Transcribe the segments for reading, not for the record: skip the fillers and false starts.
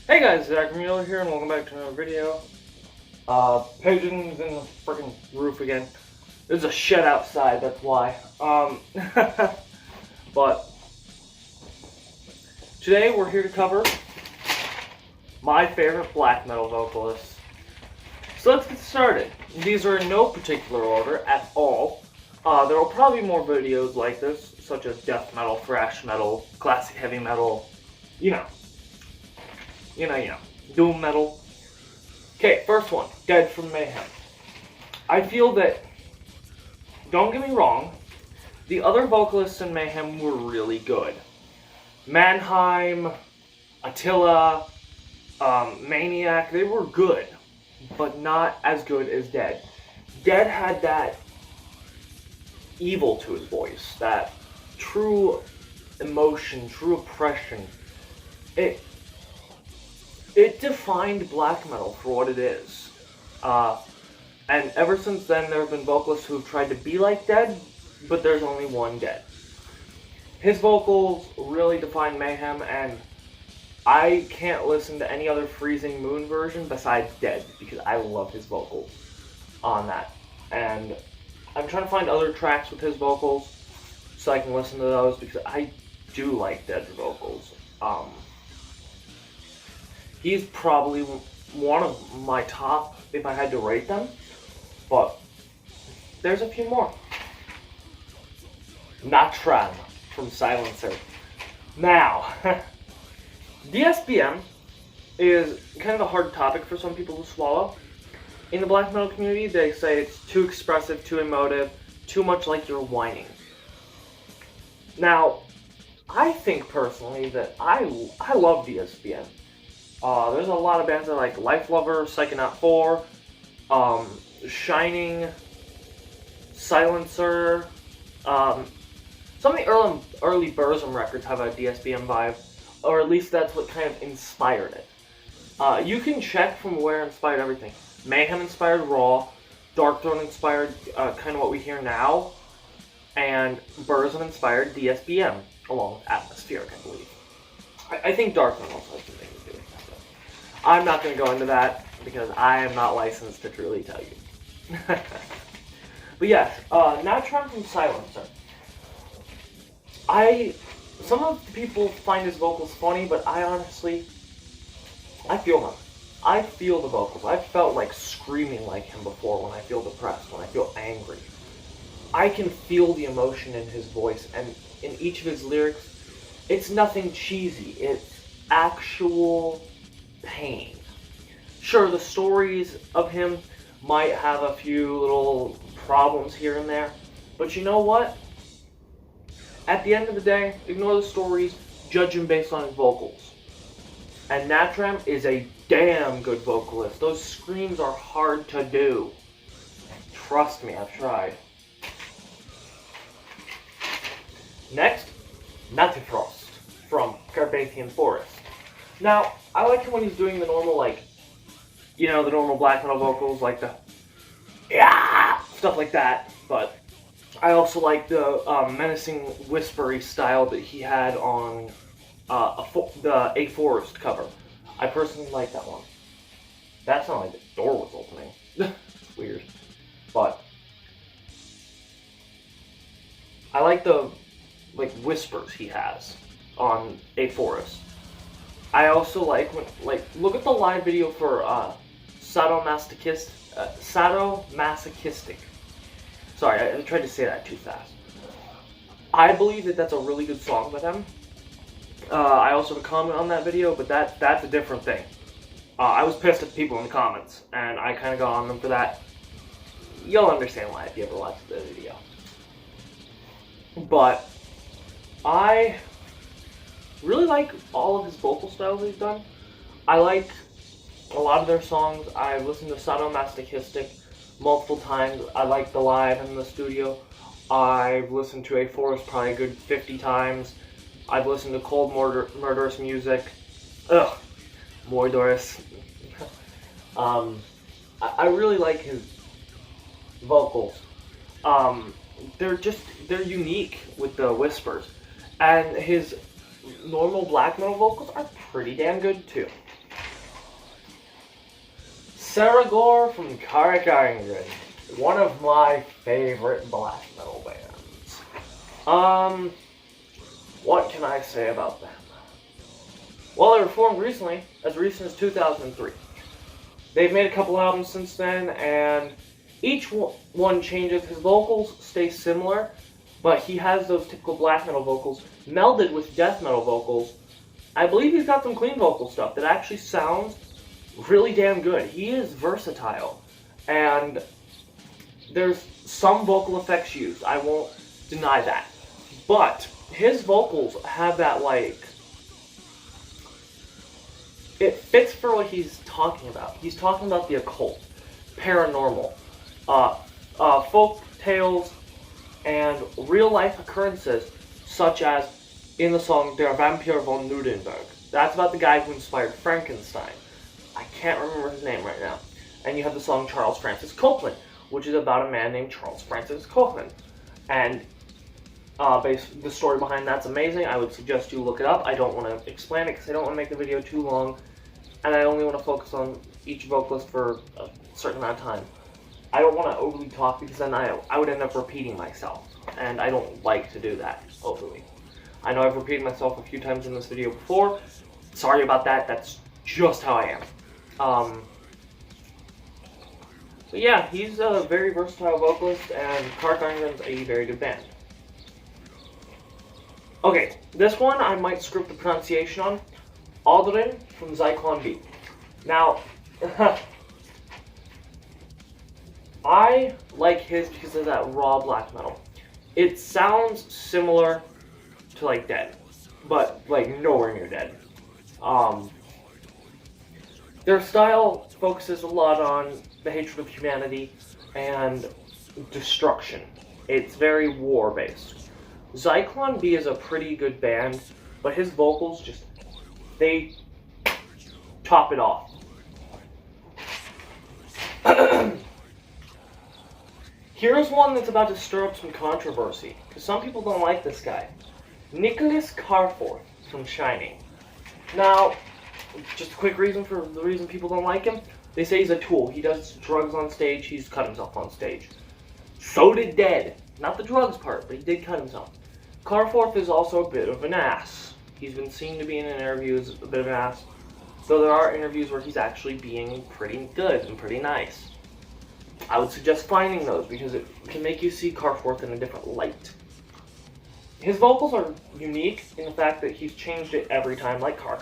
Hey guys, ZYKLON-B here, and welcome back to another video. Pigeons in the freaking roof again. There's a shed outside, that's why. But today we're here to cover my favorite black metal vocalists. So let's get started. These are in no particular order at all. There will probably be more videos like this, such as death metal, thrash metal, classic heavy metal, you know, doom metal. Okay, first one, Dead from Mayhem. I feel that, don't get me wrong, the other vocalists in Mayhem were really good. Mannheim, Attila, Maniac, they were good, but not as good as Dead. Dead had that evil to his voice, that true emotion, true oppression. It defined black metal for what it is. And ever since then, there have been vocalists who've tried to be like Dead, but there's only one Dead. His vocals really define Mayhem, and I can't listen to any other Freezing Moon version besides Dead, because I love his vocals on that. And I'm trying to find other tracks with his vocals so I can listen to those, because I do like Dead's vocals. He's probably one of my top if I had to rate them, but there's a few more. Nattramn from Silencer. Now, DSBM is kind of a hard topic for some people to swallow. In the black metal community, they say it's too expressive, too emotive, too much like you're whining. Now, I think personally that I love DSBM. There's a lot of bands that like Life Lover, Psychonaut 4, Shining, Silencer. Some of the early burzum records have a DSBM vibe, or at least that's what kind of inspired it. You can check from where it inspired everything. Mayhem inspired Raw, Darkthrone inspired kind of what we hear now, and burzum inspired DSBM, along with Atmospheric, I believe. I think Darkthrone also has something to do with that, though. I'm not going to go into that, because I am not licensed to truly tell you. But yes, Nattramn from Silencer. Some of the people find his vocals funny, but I honestly feel them. I feel the vocals. I've felt like screaming like him before when I feel depressed, when I feel angry. I can feel the emotion in his voice, and in each of his lyrics, it's nothing cheesy. It's actual pain. Sure, the stories of him might have a few little problems here and there, but you know what? At the end of the day, ignore the stories, judge him based on his vocals. And Nattramn is a damn good vocalist. Those screams are hard to do. Trust me, I've tried. Next, nattefrost from Carpathian Forest. Now, I like him when he's doing the normal, the normal black metal vocals, like the yeah, stuff like that, but I also like the menacing whispery style that he had on the A Forest cover. I personally like that one. That sounded like the door was opening. It's weird. But I like the whispers he has on A Forest. I also like when look at the live video for sadomasochistic. Sorry, I tried to say that too fast. I believe that that's a really good song by them. I also have a comment on that video, but that's a different thing. I was pissed at the people in the comments, and I kind of got on them for that. You'll understand why if you ever watch the video. But I really like all of his vocal styles he's done. I like a lot of their songs. I've listened to Sadomasochistic multiple times. I like the live and the studio. I've listened to A Forest probably a good 50 times. I've listened to Cold Murderous Music. Ugh, Mordorous. I really like his vocals. They're unique with the whispers. And his normal black metal vocals are pretty damn good too. Seregor from Carach, one of my favorite black metal bands. What can I say about them? Well, they were formed recently, as recent as 2003. They've made a couple albums since then, and each one changes. His vocals stay similar, but he has those typical black metal vocals melded with death metal vocals. I believe he's got some clean vocal stuff that actually sounds really damn good. He is versatile, and there's some vocal effects used. I won't deny that. But his vocals have that, like, it fits for what he's talking about. He's talking about the occult, paranormal, folk tales, and real-life occurrences, such as in the song Der Vampir von Nuremberg. That's about the guy who inspired Frankenstein. I can't remember his name right now. And you have the song Charles Francis Copeland, which is about a man named Charles Francis Copeland. And the story behind that's amazing. I would suggest you look it up. I don't want to explain it because I don't want to make the video too long. And I only want to focus on each vocalist for a certain amount of time. I don't want to overly talk because then I would end up repeating myself. And I don't like to do that overly. I know I've repeated myself a few times in this video before. Sorry about that. That's just how I am. But yeah, he's a very versatile vocalist, and Carpathian Forest is a very good band. Okay, this one I might script the pronunciation on. Aldrahn from ZYKLON-B. Now, I like his because of that raw black metal. It sounds similar to, like, Dead, but, like, nowhere near Dead. Their style focuses a lot on the hatred of humanity and destruction. It's very war-based. ZYKLON-B is a pretty good band, but his vocals just, they top it off. Here's one that's about to stir up some controversy, because some people don't like this guy. Niklas from Shining. Now, just a quick reason for the reason people don't like him. They say he's a tool. He does drugs on stage. He's cut himself on stage. So did Dead. Not the drugs part, but he did cut himself. Carr is also a bit of an ass. He's been seen to be in interviews a bit of an ass. Though there are interviews where he's actually being pretty good and pretty nice. I would suggest finding those because it can make you see Carr in a different light. His vocals are unique in the fact that he's changed it every time, like Carr.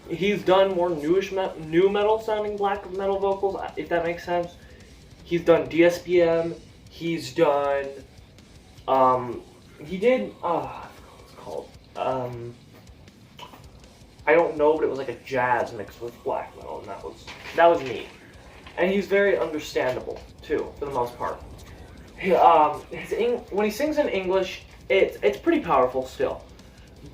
He's done more new metal sounding black metal vocals, if that makes sense. He's done DSPM. He's done, he did, I forgot what it's called. I don't know, but it was like a jazz mixed with black metal, and that was neat. And he's very understandable too, for the most part. When he sings in English, it's pretty powerful still.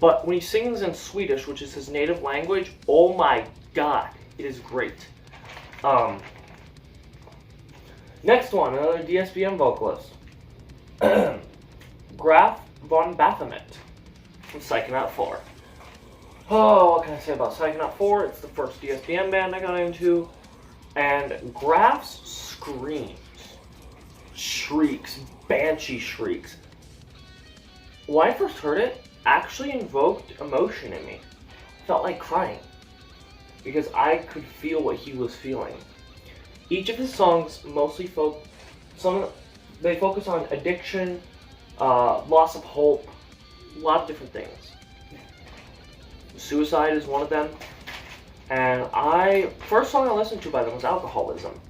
But when he sings in Swedish, which is his native language, oh my god, it is great. Next one, another DSPM vocalist. Graf von Baphomet from Psychonaut 4. Oh, what can I say about Psychonaut 4? It's the first DSPM band I got into. And Graf's screams, shrieks, banshee shrieks, when I first heard it, actually invoked emotion in me. I felt like crying, because I could feel what he was feeling. Each of his songs mostly focus on addiction, loss of hope, a lot of different things. Suicide is one of them. And first song I listened to by them was Alcoholism.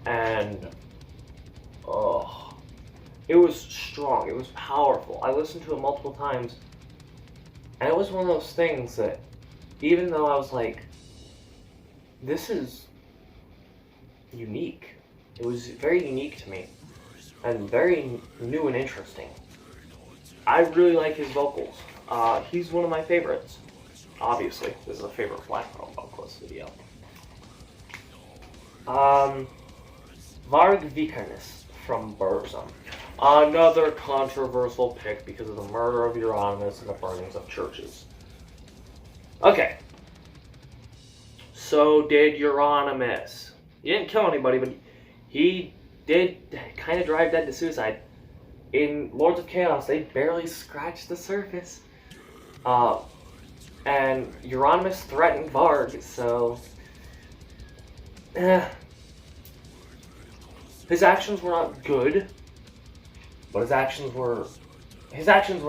And, it was strong, it was powerful. I listened to it multiple times. And it was one of those things that, even though I was like, this is unique. It was very unique to me. And very new and interesting. I really like his vocals. He's one of my favorites. Obviously, this is a favorite black metal vocalist video. Varg from Burzum. Another controversial pick because of the murder of Euronymous and the burnings of churches. Okay. so did Euronymous. He didn't kill anybody, but he did kind of drive dead to suicide. In Lords of Chaos, they barely scratched the surface. And Euronymous threatened Varg, so... His actions were not good, but his actions were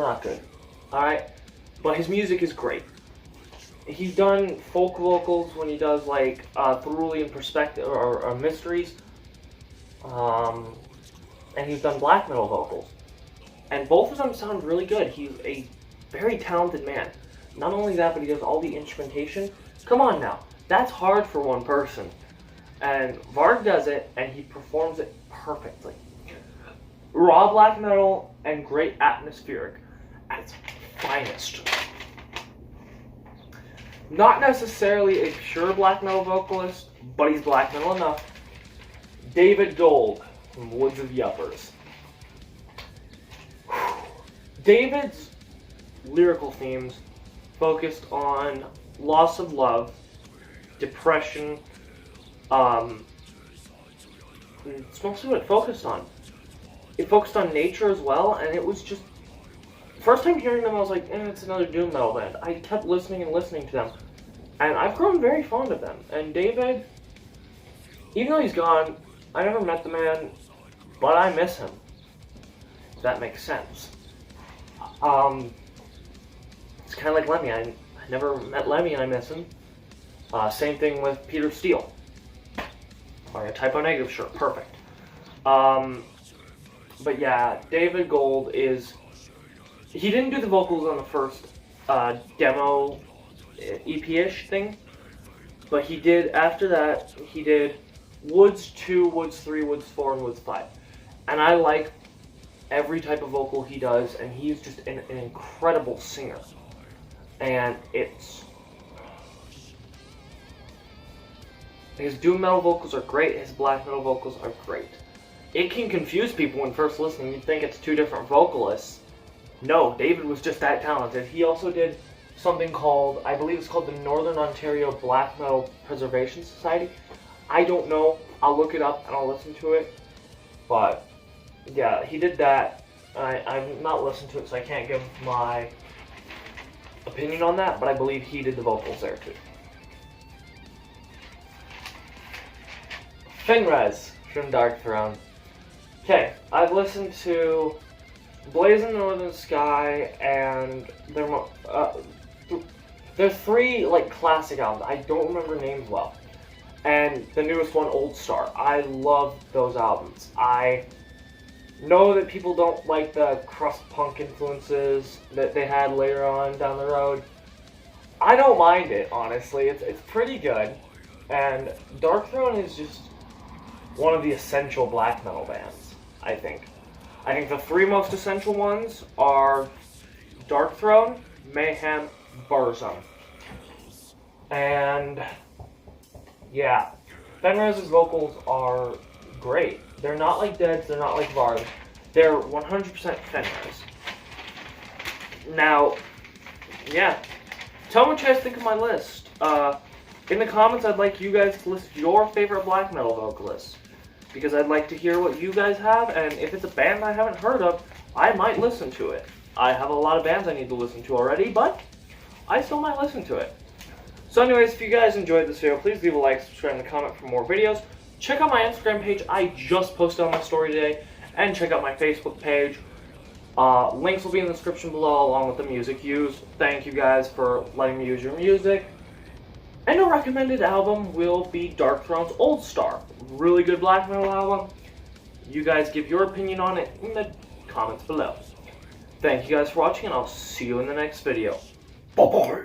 not good. Alright? But his music is great. He's done folk vocals when he does like Cerulean Perspective or Mysteries. And he's done black metal vocals. And both of them sound really good. He's a very talented man. Not only that, but he does all the instrumentation. Come on now. That's hard for one person. And Varg does it, and he performs it perfectly. Raw black metal and great atmospheric at its finest. Not necessarily a pure black metal vocalist, but he's black metal enough. David Gold from Woods of Ypres. David's lyrical themes focused on loss of love, depression. It's mostly what it focused on. It focused on nature as well, and it was just... First time hearing them, I was like, it's another doom metal band. I kept listening and listening to them, and I've grown very fond of them. And David, even though he's gone, I never met the man, but I miss him. If that makes sense. It's kind of like Lemmy. I never met Lemmy and I miss him. Same thing with Peter Steele. Wearing a typo negative shirt, perfect. But yeah, David Gold is... He didn't do the vocals on the first demo EP-ish thing, but he did, after that, he did Woods 2, Woods 3, Woods 4, and Woods 5. And I like every type of vocal he does, and he's just an incredible singer. And it's... His doom metal vocals are great, his black metal vocals are great. It can confuse people when first listening, you'd think it's two different vocalists. No, David was just that talented. He also did something called, I believe it's called the Northern Ontario Black Metal Preservation Society. I don't know, I'll look it up and I'll listen to it. But, yeah, he did that. I've not listened to it, so I can't give my opinion on that, but I believe he did the vocals there too. Fenriz from Darkthrone. Okay, I've listened to Blazing Northern Sky and there are three like classic albums. I don't remember names well. And the newest one, Old Star. I love those albums. I know that people don't like the crust punk influences that they had later on down the road. I don't mind it, honestly. It's pretty good. And Darkthrone is just one of the essential black metal bands, I think. I think the three most essential ones are Darkthrone, Mayhem, Burzum. And yeah, Fenriz's vocals are great. They're not like Dead's, they're not like Varg. They're 100% Fenriz. Now, yeah, tell me what you guys think of my list. In the comments, I'd like you guys to list your favorite black metal vocalists, because I'd like to hear what you guys have, and if it's a band I haven't heard of, I might listen to it. I have a lot of bands I need to listen to already, but I still might listen to it. So anyways, if you guys enjoyed this video, please leave a like, subscribe, and comment for more videos. Check out my Instagram page. I just posted on my story today. And check out my Facebook page. Links will be in the description below, along with the music used. Thank you guys for letting me use your music. And a recommended album will be Darkthrone's Old Star. Really good black metal album. You guys give your opinion on it in the comments below. Thank you guys for watching, and I'll see you in the next video. Bye-bye.